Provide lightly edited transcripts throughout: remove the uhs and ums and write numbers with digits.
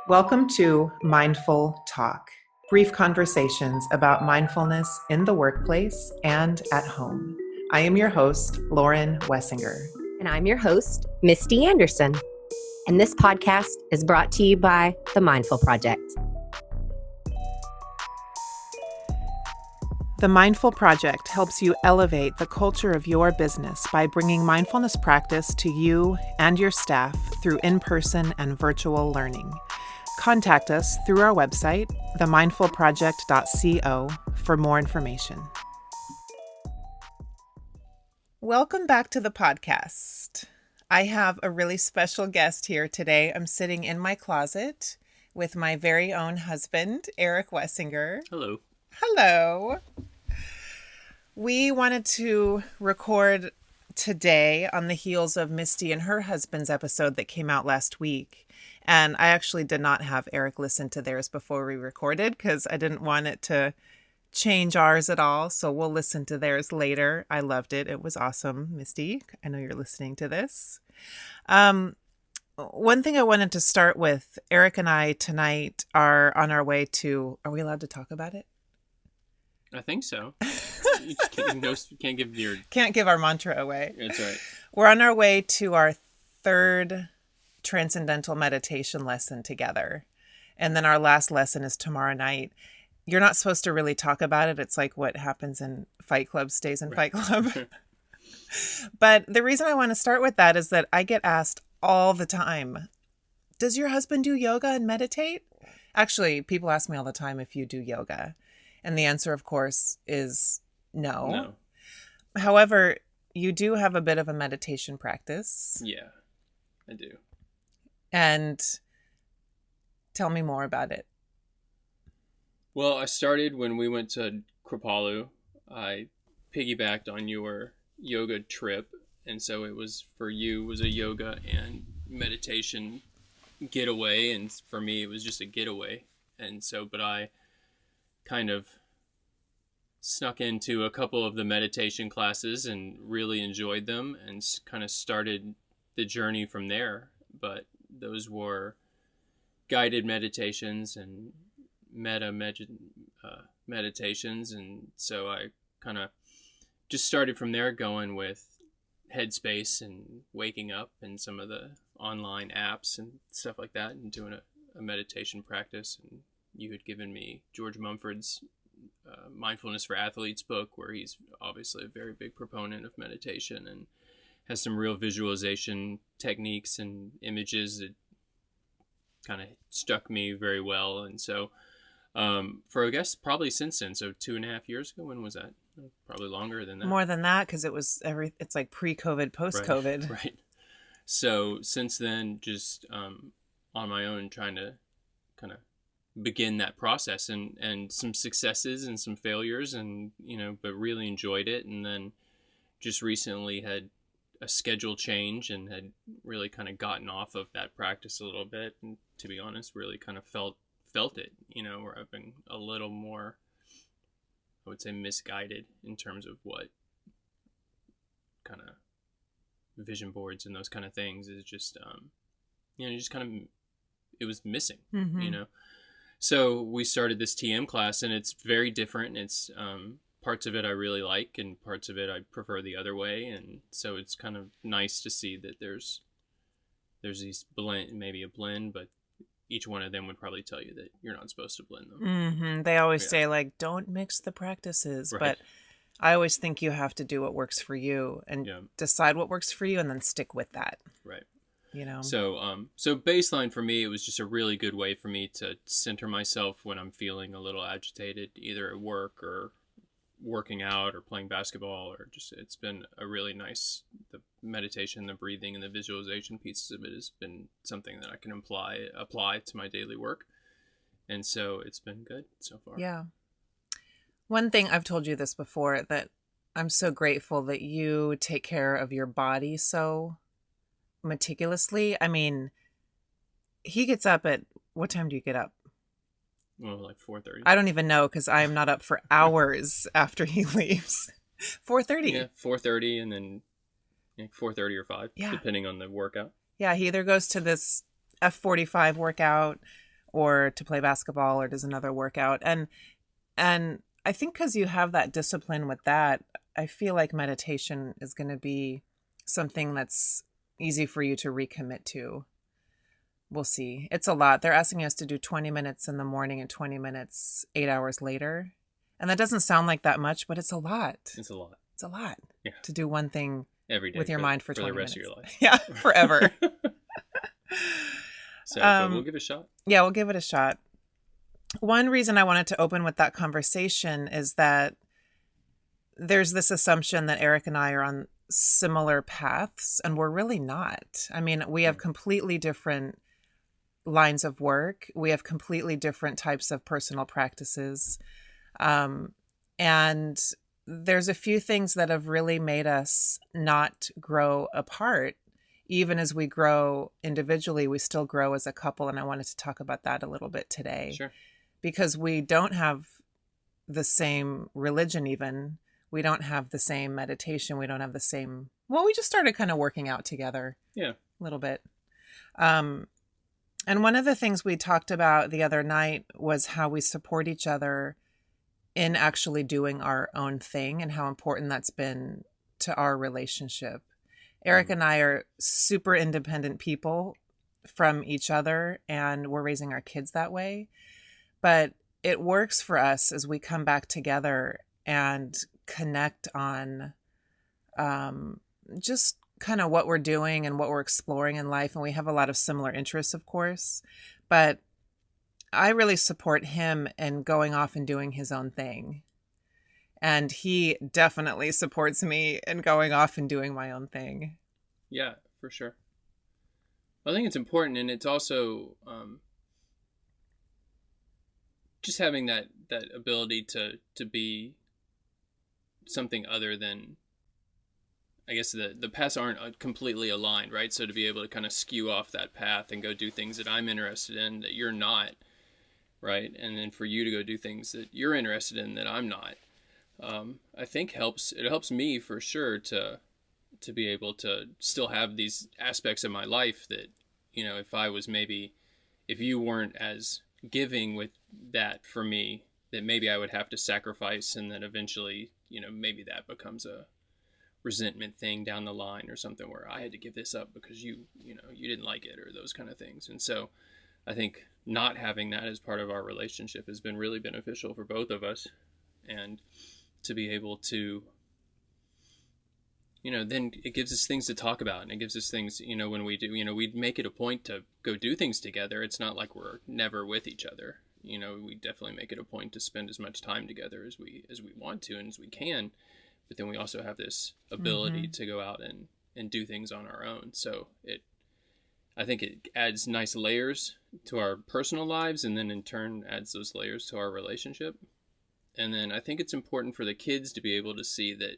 Welcome to Mindful Talk, brief conversations about mindfulness in the workplace and at home. I am your host, Lauren Wessinger. And I'm your host, Misti Anderson. And this podcast is brought to you by the Mindful Project. The Mindful Project helps you elevate the culture of your business by bringing mindfulness practice to you and your staff through in-person and virtual learning. Contact us through our website, themindfulproject.co, for more information. Welcome back to the podcast. I have a really special guest here today. I'm sitting in my closet with my very own husband, Eric Wessinger. Hello. Hello. We wanted to record today on the heels of Misti and her husband's episode that came out last week. And I actually did not have Eric listen to theirs before we recorded because I didn't want it to change ours at all. So we'll listen to theirs later. I loved it. It was awesome. Misti, I know you're listening to this. One thing I wanted to start with, Eric and I tonight are on our way to, are we allowed to talk about it? I think so. You Can't give our mantra away. That's right. We're on our way to our third transcendental meditation lesson together. And then our last lesson is tomorrow night. You're not supposed to really talk about it. It's like what happens in Fight Club stays in Fight Club. But the reason I want to start with that is that I get asked all the time, does your husband do yoga and meditate? Actually, people ask me all the time if you do yoga. And the answer, of course, is no. No. However, you do have a bit of a meditation practice. Yeah, I do. And tell me more about it. Well, I started when we went to Kripalu. I piggybacked on your yoga trip. And so it was, for you, was a yoga and meditation getaway. And for me, it was just a getaway. And so, but I kind of snuck into a couple of the meditation classes and really enjoyed them and kind of started the journey from there. But those were guided meditations and meditations. And so I kind of just started from there, going with Headspace and Waking Up and some of the online apps and stuff like that, and doing a meditation practice. And you had given me George Mumford's Mindfulness for Athletes book, where he's obviously a very big proponent of meditation and has some real visualization techniques and images that kind of struck me very well. And so for, I guess, probably since then, so 2.5 years ago, when was that? Probably longer than that. More than that, because it's like pre-COVID, post-COVID. Right. So since then, just on my own, trying to kind of begin that process, and some successes and some failures, and but really enjoyed it. And then just recently had a schedule change and had really kind of gotten off of that practice a little bit, and to be honest, really kind of felt it, where I've been a little more, I would say, misguided in terms of what kind of vision boards and those kind of things is just just kind of, it was missing. So we started this TM class, and it's very different. It's parts of it I really like, and parts of it I prefer the other way. And so it's kind of nice to see that there's these maybe a blend, but each one of them would probably tell you that you're not supposed to blend them. Mm-hmm. They always say, like, don't mix the practices. Right. But I always think you have to do what works for you and decide what works for you, and then stick with that. Right. So baseline for me, it was just a really good way for me to center myself when I'm feeling a little agitated, either at work or working out or playing basketball, or just, it's been a really nice, the meditation, the breathing, and the visualization pieces of it has been something that I can apply to my daily work. And so it's been good so far. Yeah. One thing, I've told you this before, that I'm so grateful that you take care of your body so meticulously. I mean, he gets up at, what time do you get up? Well, like 4:30. I don't even know, because I am not up for hours after he leaves. 4:30. Yeah, 4:30, and then 4:30 or 5, depending on the workout. Yeah, he either goes to this F45 workout, or to play basketball or does another workout. And I think because you have that discipline with that, I feel like meditation is going to be something that's easy for you to recommit to. We'll see. It's a lot. They're asking us to do 20 minutes in the morning and 20 minutes 8 hours later. And that doesn't sound like that much, but it's a lot. It's a lot. It's a lot. Yeah. To do one thing Every day with your mind for 20 the rest minutes. of your life. Yeah, forever. So but we'll give it a shot. Yeah, we'll give it a shot. One reason I wanted to open with that conversation is that there's this assumption that Eric and I are on similar paths, and we're really not. I mean, we have completely different lines of work. We have completely different types of personal practices. And there's a few things that have really made us not grow apart. Even as we grow individually, we still grow as a couple. And I wanted to talk about that a little bit today. Sure. Because we don't have the same religion even. We don't have the same meditation. We don't have the same... Well, we just started kind of working out together. Yeah. A little bit. And one of the things we talked about the other night was how we support each other in actually doing our own thing and how important that's been to our relationship. Eric and I are super independent people from each other, and we're raising our kids that way. But it works for us as we come back together and connect on just kind of what we're doing and what we're exploring in life. And we have a lot of similar interests, of course. But I really support him in going off and doing his own thing. And he definitely supports me in going off and doing my own thing. Yeah, for sure. I think it's important, and it's also just having that ability to be something other than, I guess the paths aren't completely aligned, right? So to be able to kind of skew off that path and go do things that I'm interested in that you're not, right? And then for you to go do things that you're interested in that I'm not, I think it helps me for sure to be able to still have these aspects of my life that, you know, if you weren't as giving with that for me, that maybe I would have to sacrifice, and then eventually, you know, maybe that becomes a resentment thing down the line or something where I had to give this up because you didn't like it or those kind of things. And so I think not having that as part of our relationship has been really beneficial for both of us. And to be able to, you know, then it gives us things to talk about, and it gives us things, you know, when we do, you know, we make it a point to go do things together. It's not like we're never with each other. You know, we definitely make it a point to spend as much time together as we want to and as we can. But then we also have this ability to go out and do things on our own. So I think it adds nice layers to our personal lives, and then in turn adds those layers to our relationship. And then I think it's important for the kids to be able to see that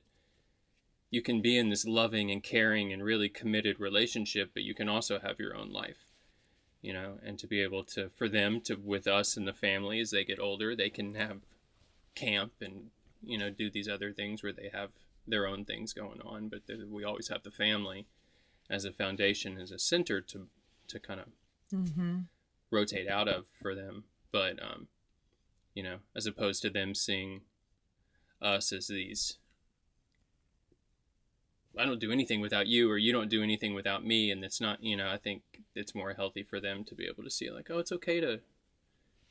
you can be in this loving and caring and really committed relationship, but you can also have your own life, you know, and to be able to, for them to, with us and the family, as they get older, they can have camp and, you know, do these other things where they have their own things going on, but we always have the family as a foundation, as a center to kind of rotate out of for them. But, you know, as opposed to them seeing us as these, I don't do anything without you, or you don't do anything without me. And it's not, you know, I think it's more healthy for them to be able to see like, oh, it's okay to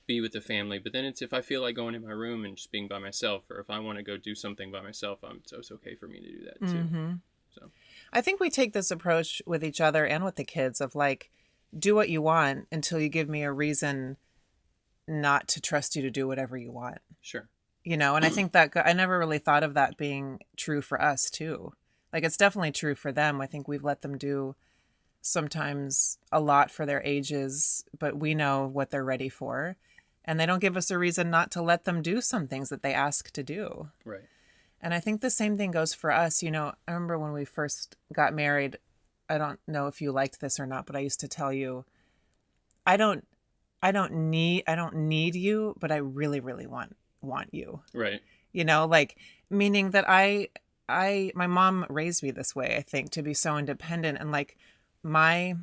be with the family. But then it's, if I feel like going in my room and just being by myself, or if I want to go do something by myself, so it's okay for me to do that too. So I think we take this approach with each other and with the kids of like, do what you want until you give me a reason not to trust you to do whatever you want. Sure. You know, and I think that I never really thought of that being true for us too. Like, it's definitely true for them. I think we've let them do sometimes a lot for their ages, but we know what they're ready for. And they don't give us a reason not to let them do some things that they ask to do. Right. And I think the same thing goes for us. You know, I remember when we first got married, I don't know if you liked this or not, but I used to tell you, I don't need you, but I really, really want you. Right. You know, like, meaning that my mom raised me this way, I think, to be so independent, and like my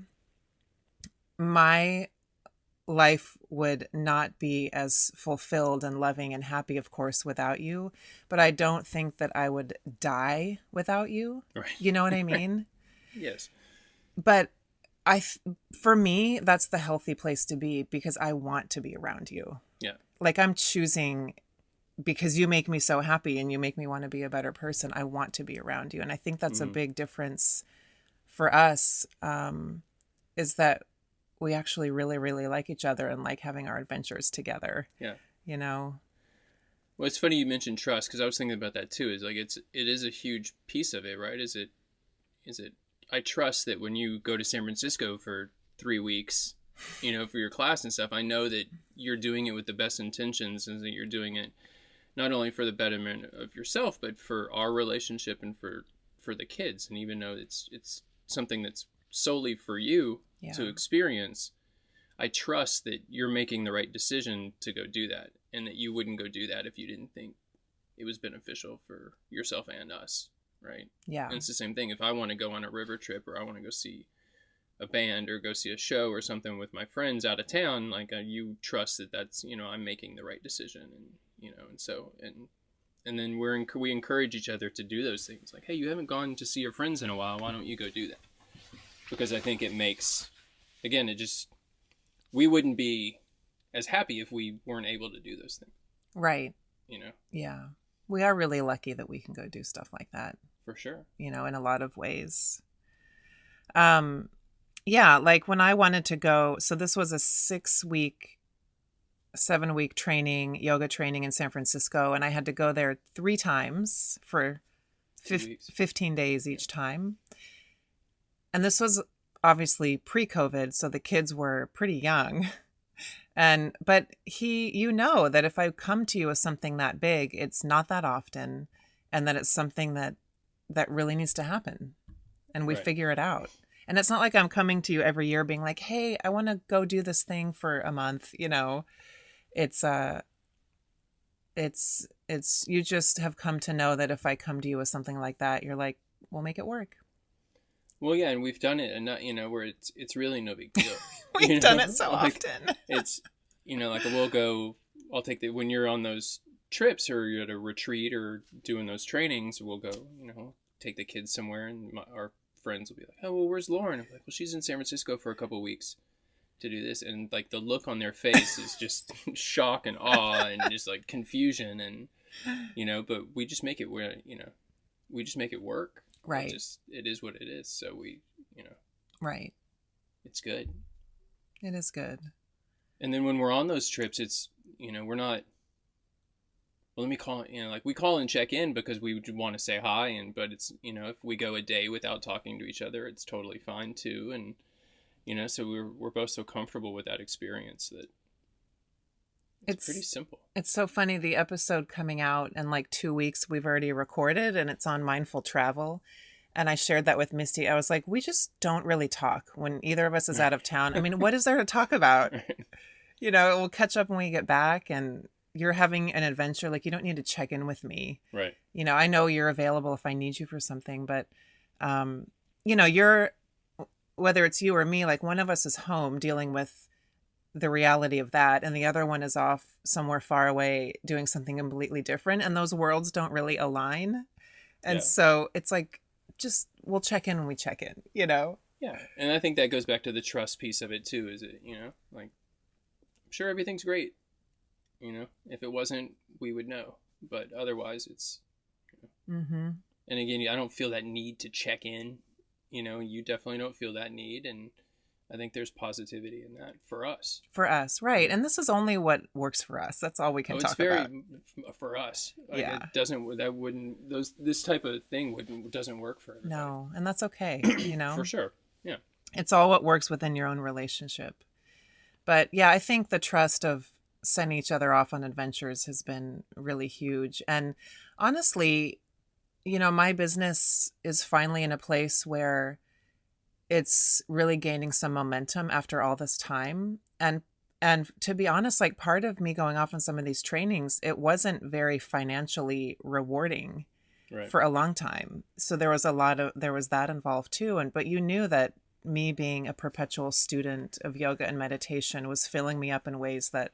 life would not be as fulfilled and loving and happy, of course, without you. But I don't think that I would die without you. Right. You know what I mean? Yes. But for me, that's the healthy place to be because I want to be around you. Yeah. Like I'm choosing because you make me so happy and you make me want to be a better person. I want to be around you. And I think that's a big difference for us, is that we actually really, really like each other and like having our adventures together. Yeah. You know? Well, it's funny you mentioned trust because I was thinking about that too. Is like it is a huge piece of it, right? Is it? I trust that when you go to San Francisco for 3 weeks, for your class and stuff, I know that you're doing it with the best intentions and that you're doing it not only for the betterment of yourself, but for our relationship and for the kids. And even though it's something that's solely for you to experience, I trust that you're making the right decision to go do that, and that you wouldn't go do that if you didn't think it was beneficial for yourself and us, right? Yeah. And it's the same thing. If I want to go on a river trip, or I want to go see a band or go see a show or something with my friends out of town, like you trust that that's, I'm making the right decision, and and then we encourage each other to do those things. Like, hey, you haven't gone to see your friends in a while. Why don't you go do that? Because I think it makes, again, we wouldn't be as happy if we weren't able to do those things. Right. Yeah. We are really lucky that we can go do stuff like that. For sure. In a lot of ways. Yeah, like when I wanted to go, so this was a 7-week training, yoga training in San Francisco, and I had to go there 3 times for 15 days each time. And this was obviously pre-COVID, so the kids were pretty young. But that if I come to you with something that big, it's not that often, and that it's something that really needs to happen, and we figure it out. And it's not like I'm coming to you every year being like, hey, I want to go do this thing for a month. It's you just have come to know that if I come to you with something like that, you're like, we'll make it work. Well, yeah, and we've done it, and where it's really no big deal. We've done it so often. It's like we'll go. I'll take when you're on those trips or you're at a retreat or doing those trainings, we'll go. Take the kids somewhere, and our friends will be like, "Oh, well, where's Lauren?" I'm like, "Well, she's in San Francisco for a couple of weeks to do this," and like the look on their face is just shock and awe and just like confusion, and but we just make it we just make it work. Right. It is what it is. So we, right. It's good. It is good. And then when we're on those trips, it's, we're not, well, let me call it, like we call and check in because we want to say hi. But it's, if we go a day without talking to each other, it's totally fine too. And, so we're both so comfortable with that experience that it's pretty simple. It's so funny. The episode coming out in like 2 weeks, we've already recorded, and it's on mindful travel. And I shared that with Misti. I was like, we just don't really talk when either of us is out of town. I mean, what is there to talk about? We'll catch up when we get back, and you're having an adventure. Like, you don't need to check in with me. Right. I know you're available if I need you for something, but, whether it's you or me, like one of us is home dealing with the reality of that, and the other one is off somewhere far away doing something completely different, and those worlds don't really align. And so it's like, just we'll check in when we check in, Yeah. And I think that goes back to the trust piece of it too, is it, like, I'm sure everything's great. If it wasn't, we would know, but otherwise it's, Mm-hmm. And again, I don't feel that need to check in, you definitely don't feel that need. And I think there's positivity in that for us. For us, right. And this is only what works for us. That's all we can talk about. For us. Like this type of thing doesn't work for everybody. No, and that's okay, For sure. Yeah. It's all what works within your own relationship. But yeah, I think the trust of sending each other off on adventures has been really huge. And honestly, my business is finally in a place where it's really gaining some momentum after all this time. And to be honest, like part of me going off on some of these trainings, it wasn't very financially rewarding for a long time. So there was that involved too. But you knew that me being a perpetual student of yoga and meditation was filling me up in ways that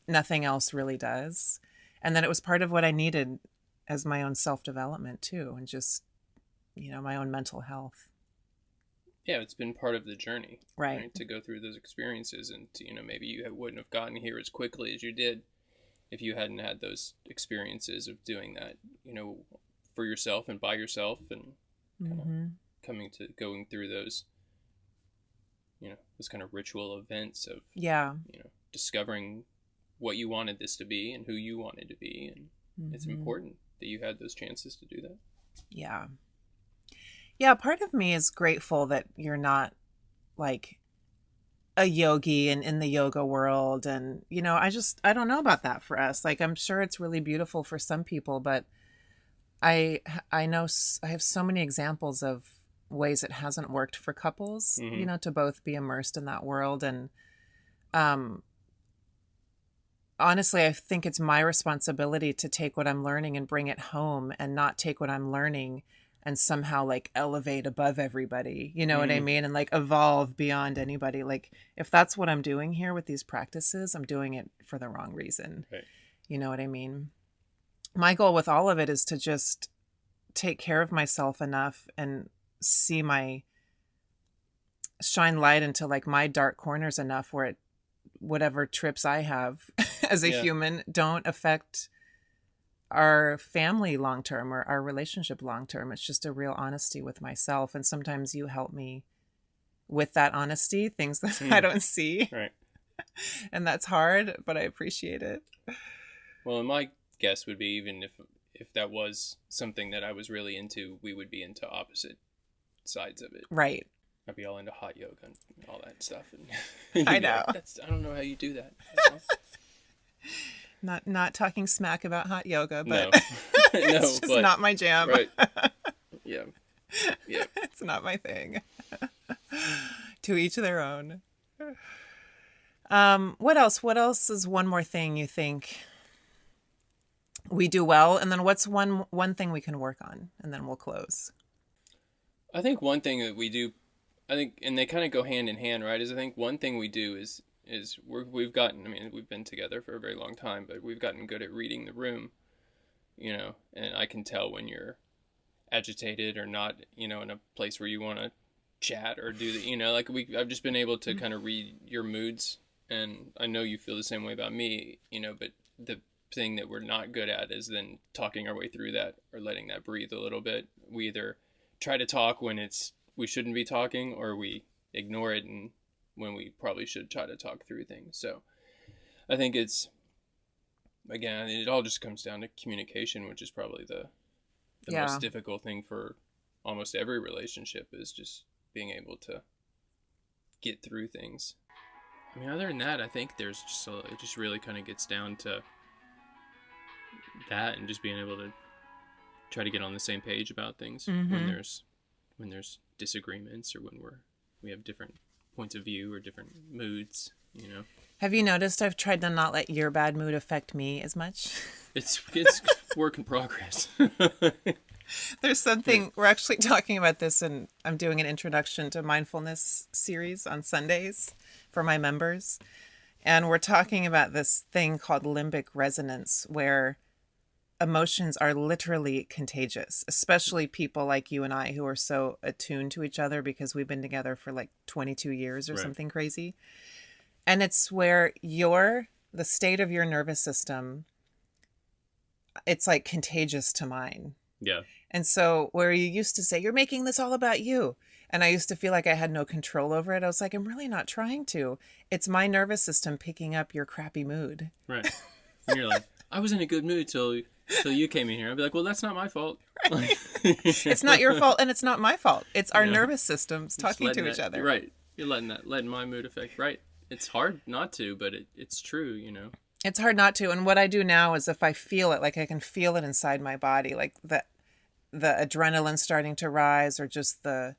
nothing else really does. And that it was part of what I needed as my own self-development too, and just, my own mental health. Yeah, it's been part of the journey, right? To go through those experiences, and maybe you wouldn't have gotten here as quickly as you did if you hadn't had those experiences of doing that, for yourself and by yourself, and going through those, those kind of ritual events of, discovering what you wanted this to be and who you wanted to be. And it's important that you had those chances to do that. Yeah. Yeah. Part of me is grateful that you're not like a yogi and in the yoga world. And, I don't know about that for us. Like, I'm sure it's really beautiful for some people, but I know I have so many examples of ways it hasn't worked for couples, to both be immersed in that world. And, honestly, I think it's my responsibility to take what I'm learning and bring it home, and not take what I'm learning and somehow like elevate above everybody. You know what I mean? And like evolve beyond anybody. Like, if that's what I'm doing here with these practices, I'm doing it for the wrong reason. Right. You know what I mean? My goal with all of it is to just take care of myself enough and shine light into like my dark corners enough where whatever trips I have as a human don't affect our family long-term or our relationship long-term. It's just a real honesty with myself. And sometimes you help me with that honesty, things that I don't see. Right. And that's hard, but I appreciate it. Well, my guess would be, even if that was something that I was really into, we would be into opposite sides of it. Right. I'd be all into hot yoga and all that stuff. And I know. I don't know how you do that. Not talking smack about hot yoga, but no. It's just not my jam. Right. Yeah. Yeah. It's not my thing. To each their own. What else? What else is one more thing you think we do well? And then what's one thing we can work on? And then we'll close. I think one thing that we do, and they kind of go hand in hand, right? I think one thing we do is we've been together for a very long time, but we've gotten good at reading the room, and I can tell when you're agitated or not, in a place where you want to chat or do the, I've just been able to kind of read your moods, and I know you feel the same way about me, but the thing that we're not good at is then talking our way through that or letting that breathe a little bit. We either try to talk when we shouldn't be talking, or we ignore it and when we probably should try to talk through things. So I think it all just comes down to communication, which is probably the most difficult thing for almost every relationship, is just being able to get through things. I mean, other than that, I think it just really kind of gets down to that, and just being able to try to get on the same page about things when there's disagreements, or when we have different points of view or different moods. Have you noticed I've tried to not let your bad mood affect me as much? It's work in progress. There's something, we're actually talking about this, and I'm doing an introduction to mindfulness series on Sundays for my members. And we're talking about this thing called limbic resonance, where emotions are literally contagious, especially people like you and I who are so attuned to each other because we've been together for like 22 years or something crazy. And it's where the state of your nervous system, it's like contagious to mine. Yeah. And so where you used to say, you're making this all about you, and I used to feel like I had no control over it, I was like, I'm really not trying to. It's my nervous system picking up your crappy mood. Right. And you're like, I was in a good mood till you came in here. I'd be like, well, that's not my fault. Right. It's not your fault, and it's not my fault. It's our nervous systems talking to each other. Right. You're letting my mood affect. Right. It's hard not to, but it's true, It's hard not to. And what I do now is, if I feel it, like I can feel it inside my body, like the adrenaline starting to rise, or just the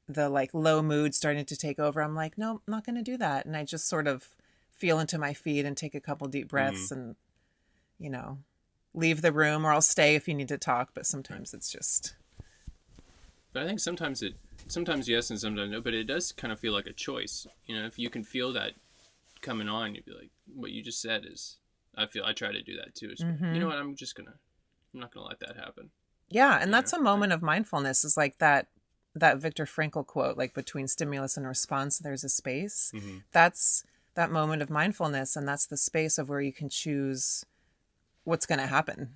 like low mood starting to take over, I'm like, no, I'm not going to do that. And I just sort of feel into my feet and take a couple deep breaths and, leave the room, or I'll stay if you need to talk. But sometimes it's just. But I think sometimes yes and sometimes no, but it does kind of feel like a choice. If you can feel that coming on, you'd be like, what you just said is, I try to do that too. You know what? I'm not going to let that happen. Yeah. And that's a moment of mindfulness, is like that Viktor Frankl quote, like between stimulus and response, there's a space. Mm-hmm. That's that moment of mindfulness. And that's the space of where you can choose what's going to happen.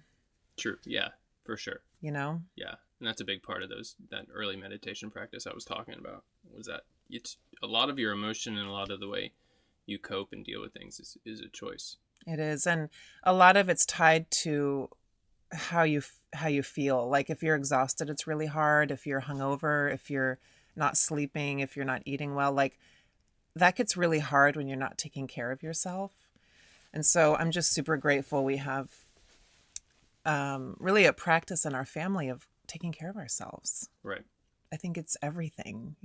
True. Yeah, for sure. Yeah. And that's a big part of that early meditation practice I was talking about, was that it's a lot of your emotion and a lot of the way you cope and deal with things is a choice. It is. And a lot of it's tied to how you feel. Like if you're exhausted, it's really hard. If you're hungover, if you're not sleeping, if you're not eating well, like that gets really hard when you're not taking care of yourself. And so I'm just super grateful we have really a practice in our family of taking care of ourselves. Right. I think it's everything,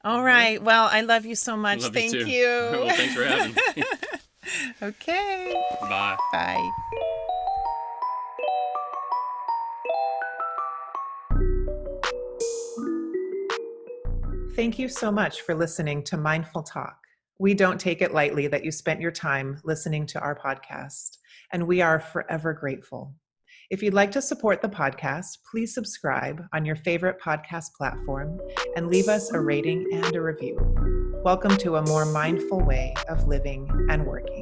All right. Well, I love you so much. Thank you. Well, thanks for having me. Okay. Bye. Bye. Thank you so much for listening to Mindful Talk. We don't take it lightly that you spent your time listening to our podcast, and we are forever grateful. If you'd like to support the podcast, please subscribe on your favorite podcast platform and leave us a rating and a review. Welcome to a more mindful way of living and working.